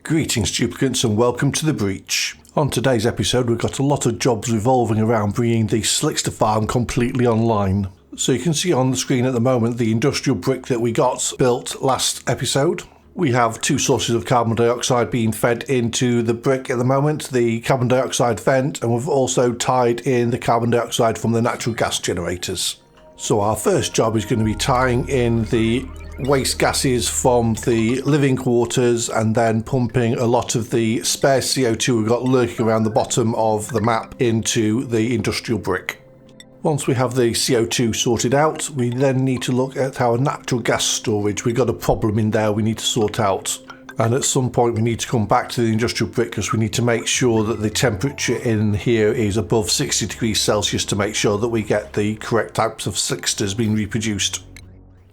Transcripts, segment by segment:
Greetings duplicants and welcome to the breach. On today's episode we've got a lot of jobs revolving around bringing the Slickster farm completely online. So you can see on the screen at the moment the industrial brick that we got built last episode. We have two sources of carbon dioxide being fed into the brick at the moment, the carbon dioxide vent, and we've also tied in the carbon dioxide from the natural gas generators. So our first job is going to be tying in the waste gases from the living quarters and then pumping a lot of the spare CO2 we've got lurking around the bottom of the map into the industrial brick. Once we have the CO2 sorted out, we then need to look at our natural gas storage. We've got a problem in there we need to sort out. And at some point we need to come back to the industrial brick because we need to make sure that the temperature in here is above 60 degrees Celsius to make sure that we get the correct types of Slicksters being reproduced.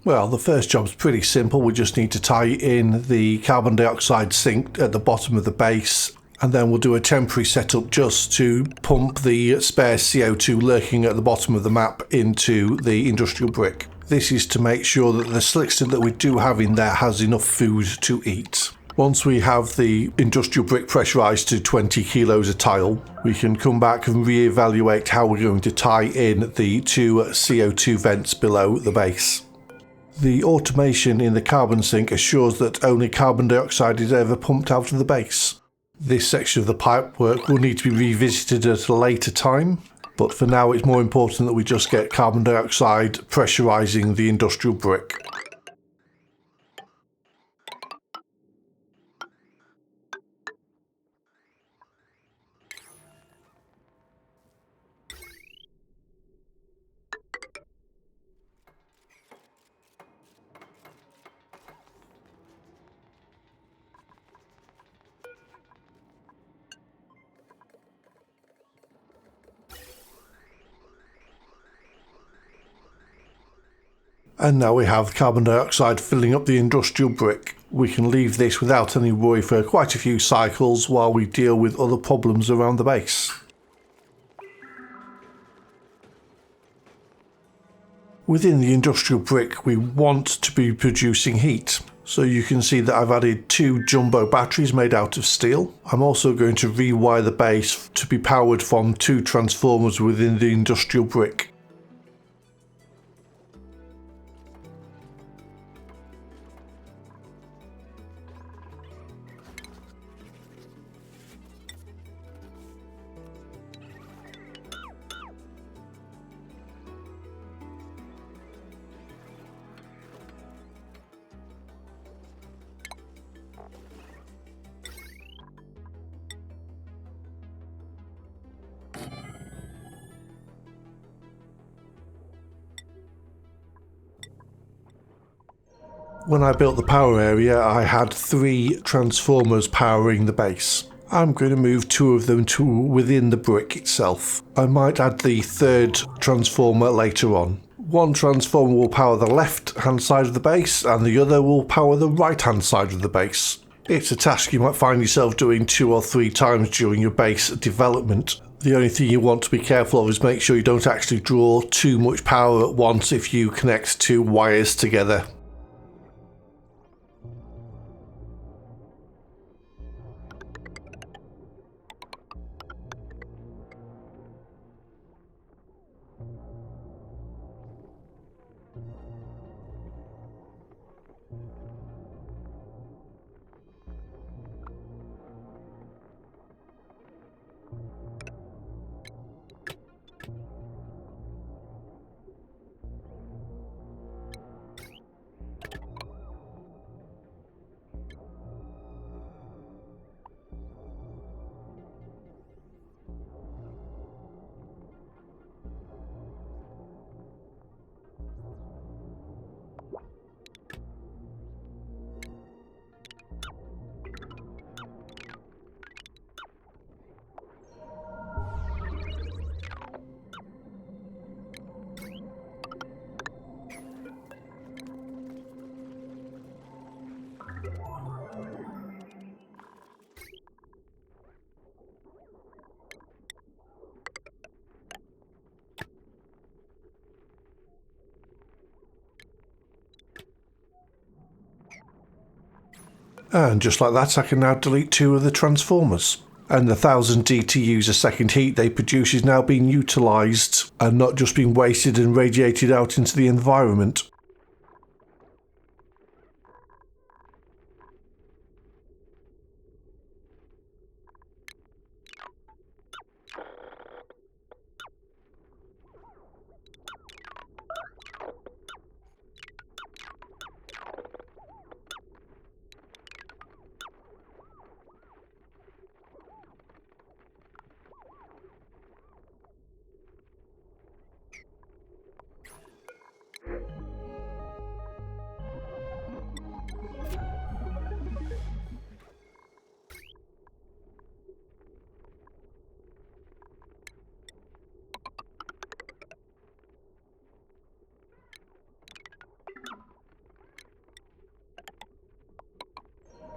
Well, the first job's pretty simple. We just need to tie in the carbon dioxide sink at the bottom of the base, and then we'll do a temporary setup just to pump the spare CO2 lurking at the bottom of the map into the industrial brick. This is to make sure that the Slickster that we do have in there has enough food to eat. Once we have the industrial brick pressurized to 20 kilos a tile, we can come back and re-evaluate how we're going to tie in the two CO2 vents below the base. The automation in the carbon sink assures that only carbon dioxide is ever pumped out of the base. This section of the pipework will need to be revisited at a later time, but for now it's more important that we just get carbon dioxide pressurizing the industrial brick. And now we have carbon dioxide filling up the industrial brick. We can leave this without any worry for quite a few cycles while we deal with other problems around the base. Within the industrial brick we want to be producing heat. So you can see that I've added two jumbo batteries made out of steel. I'm also going to rewire the base to be powered from two transformers within the industrial brick. When I built the power area, I had three transformers powering the base. I'm going to move two of them to within the brick itself. I might add the third transformer later on. One transformer will power the left hand side of the base and the other will power the right hand side of the base. It's a task you might find yourself doing 2 or 3 times during your base development. The only thing you want to be careful of is make sure you don't actually draw too much power at once if you connect two wires together. And just like that, I can now delete 2 of the transformers. And the 1000 DTUs a second heat they produce is now being utilised and not just being wasted and radiated out into the environment.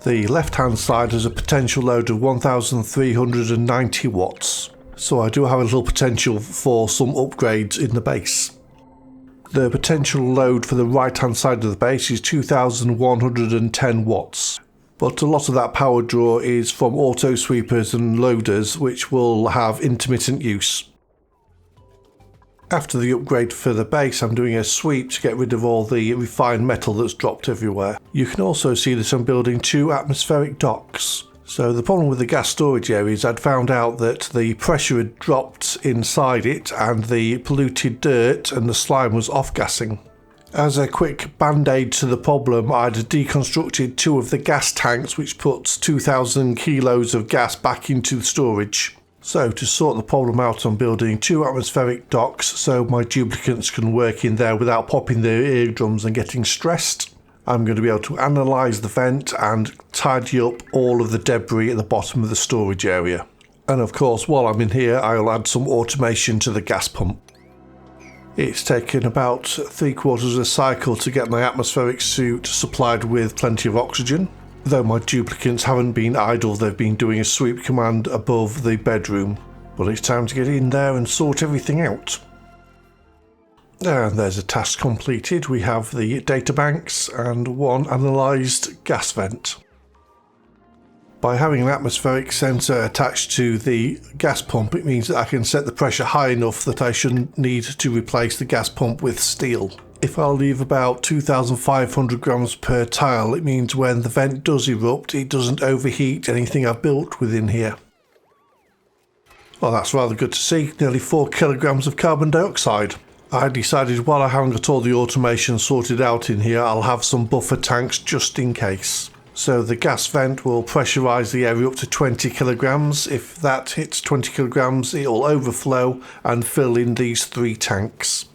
The left hand side has a potential load of 1390 watts, so I do have a little potential for some upgrades in the base. The potential load for the right hand side of the base is 2110 watts, but a lot of that power draw is from auto sweepers and loaders which will have intermittent use. After the upgrade for the base, I'm doing a sweep to get rid of all the refined metal that's dropped everywhere. You can also see that I'm building 2 atmospheric docks. So the problem with the gas storage area is I'd found out that the pressure had dropped inside it and the polluted dirt and the slime was off-gassing. As a quick band-aid to the problem, I'd deconstructed 2 of the gas tanks which puts 2000 kilos of gas back into the storage. So to sort the problem out, I'm building 2 atmospheric docks so my duplicants can work in there without popping their eardrums and getting stressed. I'm going to be able to analyse the vent and tidy up all of the debris at the bottom of the storage area. And of course, while I'm in here, I'll add some automation to the gas pump. It's taken about 3/4 of a cycle to get my atmospheric suit supplied with plenty of oxygen. Though my duplicants haven't been idle, they've been doing a sweep command above the bedroom. But it's time to get in there and sort everything out. And there's a task completed. We have the data banks and 1 analysed gas vent. By having an atmospheric sensor attached to the gas pump, it means that I can set the pressure high enough that I shouldn't need to replace the gas pump with steel. If I leave about 2500 grams per tile, it means when the vent does erupt, it doesn't overheat anything I've built within here. Well, that's rather good to see. Nearly 4 kilograms of carbon dioxide. I decided while I haven't got all the automation sorted out in here, I'll have some buffer tanks just in case. So the gas vent will pressurise the area up to 20 kilograms. If that hits 20 kilograms, it will overflow and fill in these 3 tanks.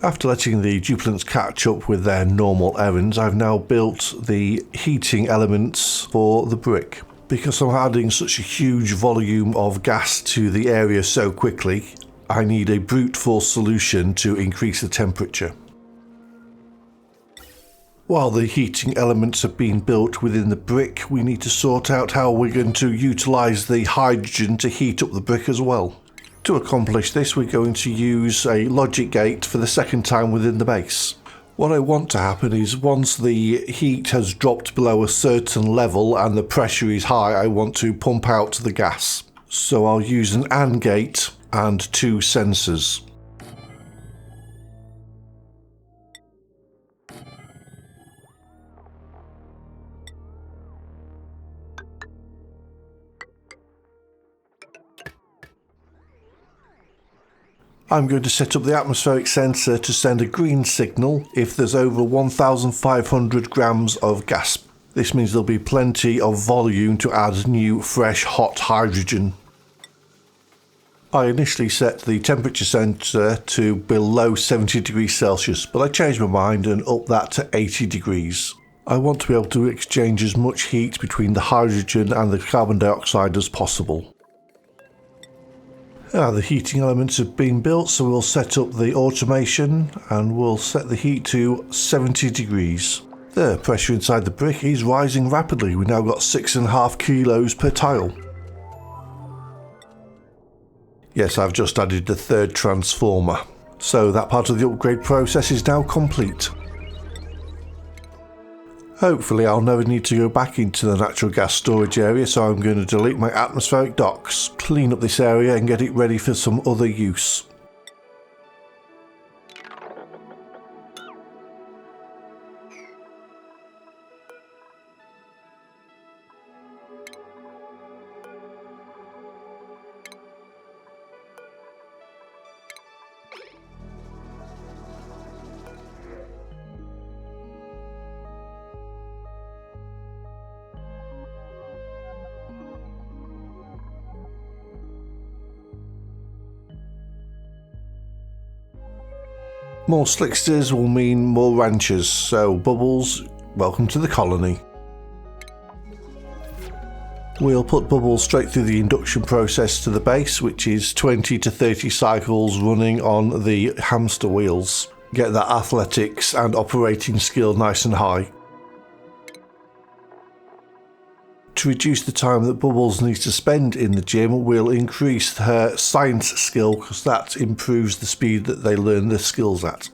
After letting the duplants catch up with their normal errands, I've now built the heating elements for the brick. Because I'm adding such a huge volume of gas to the area so quickly, I need a brute force solution to increase the temperature. While the heating elements are being built within the brick, we need to sort out how we're going to utilise the hydrogen to heat up the brick as well. To accomplish this, we're going to use a logic gate for the second time within the base. What I want to happen is once the heat has dropped below a certain level and the pressure is high, I want to pump out the gas. So I'll use an AND gate and 2 sensors. I'm going to set up the atmospheric sensor to send a green signal if there's over 1500 grams of gas. This means there'll be plenty of volume to add new, fresh, hot hydrogen. I initially set the temperature sensor to below 70 degrees Celsius, but I changed my mind and upped that to 80 degrees. I want to be able to exchange as much heat between the hydrogen and the carbon dioxide as possible. The heating elements have been built, so we'll set up the automation and we'll set the heat to 70 degrees. The pressure inside the brick is rising rapidly. We've now got 6.5 kilos per tile. Yes, I've just added the third transformer. So that part of the upgrade process is now complete. Hopefully I'll never need to go back into the natural gas storage area, so I'm going to delete my atmospheric docks, clean up this area and get it ready for some other use. More Slicksters will mean more ranchers, so Bubbles, welcome to the colony. We'll put Bubbles straight through the induction process to the base, which is 20 to 30 cycles running on the hamster wheels. Get that athletics and operating skill nice and high. To reduce the time that Bubbles needs to spend in the gym, we'll increase her science skill because that improves the speed that they learn the skills at.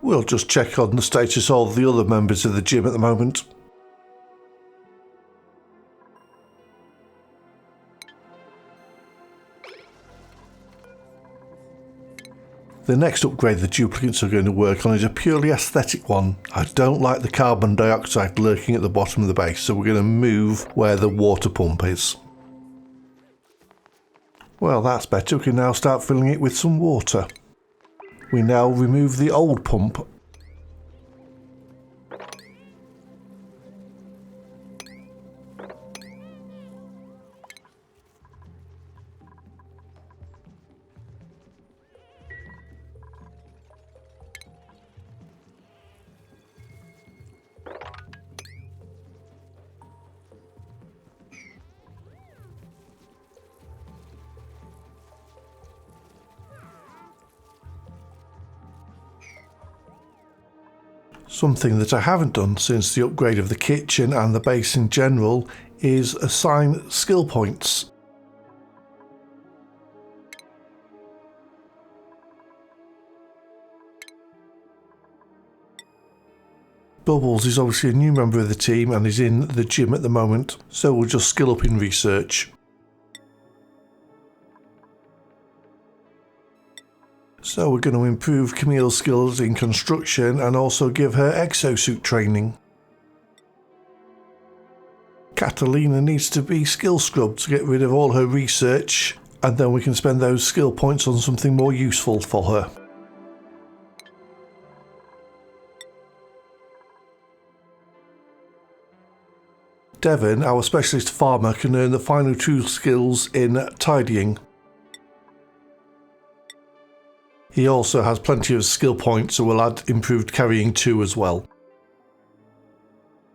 We'll just check on the status of the other members of the gym at the moment. The next upgrade the duplicates are going to work on is a purely aesthetic one. I don't like the carbon dioxide lurking at the bottom of the base, so we're going to move where the water pump is. Well, that's better. We can now start filling it with some water. We now remove the old pump. Something that I haven't done since the upgrade of the kitchen and the base in general is assign skill points. Bubbles is obviously a new member of the team and is in the gym at the moment, so we'll just skill up in research. So we're going to improve Camille's skills in construction and also give her exosuit training. Catalina needs to be skill scrubbed to get rid of all her research, and then we can spend those skill points on something more useful for her. Devon, our specialist farmer, can earn the final 2 skills in tidying. He also has plenty of skill points, so we'll add improved carrying 2 as well.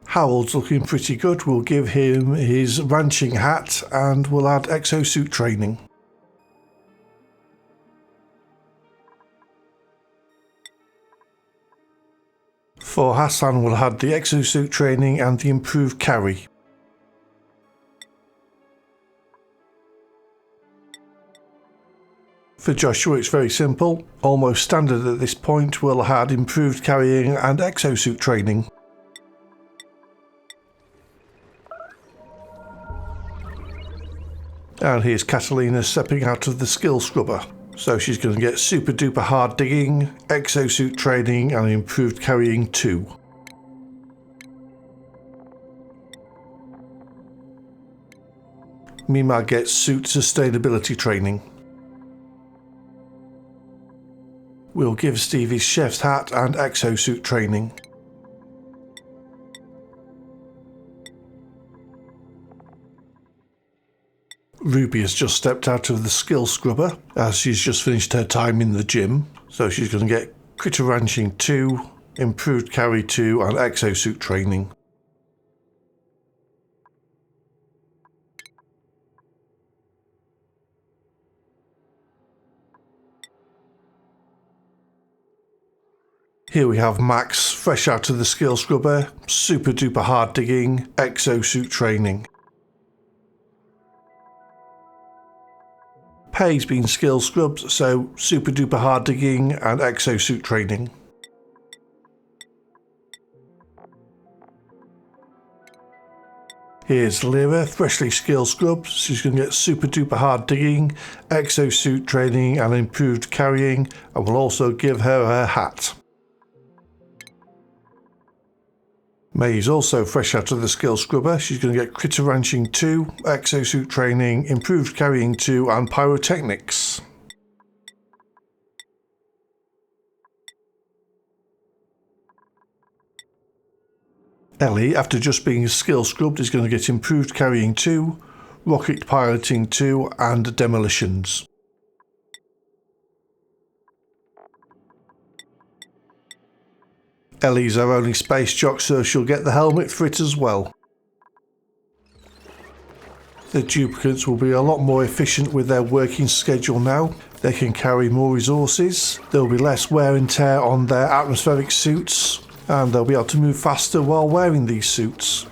Harold's looking pretty good. We'll give him his ranching hat and we'll add exosuit training. For Hassan, we'll add the exosuit training and the improved carry. For Joshua, it's very simple. Almost standard at this point, we'll add improved carrying and exosuit training. And here's Catalina stepping out of the skill scrubber. So she's going to get super duper hard digging, exosuit training and improved carrying 2. Mima gets suit sustainability training. We'll give Steve his chef's hat and exosuit training. Ruby has just stepped out of the skill scrubber as she's just finished her time in the gym. So she's going to get critter ranching 2, improved carry 2 and exosuit training. Here we have Max, fresh out of the skill scrubber, super duper hard digging, exosuit training. Pay's been skill scrubbed, so super duper hard digging and exosuit training. Here's Lyra, freshly skill scrubbed. She's going to get super duper hard digging, exosuit training and improved carrying, and we'll also give her her hat. May's also fresh out of the skill scrubber. She's going to get critter ranching 2, exosuit training, improved carrying 2 and pyrotechnics. Ellie, after just being skill scrubbed, is going to get improved carrying 2, rocket piloting 2 and demolitions. Ellie's our only space jock, so she'll get the helmet for it as well. The duplicates will be a lot more efficient with their working schedule now. They can carry more resources, there will be less wear and tear on their atmospheric suits, and they'll be able to move faster while wearing these suits,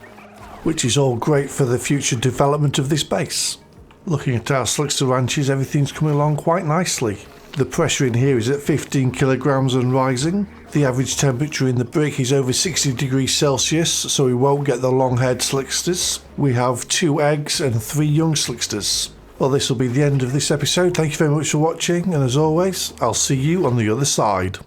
which is all great for the future development of this base. Looking at our Slickster ranches, everything's coming along quite nicely. The pressure in here is at 15 kilograms and rising. The average temperature in the brick is over 60 degrees Celsius, so we won't get the long-haired Slicksters. We have 2 eggs and 3 young Slicksters. Well, this will be the end of this episode. Thank you very much for watching, and as always, I'll see you on the other side.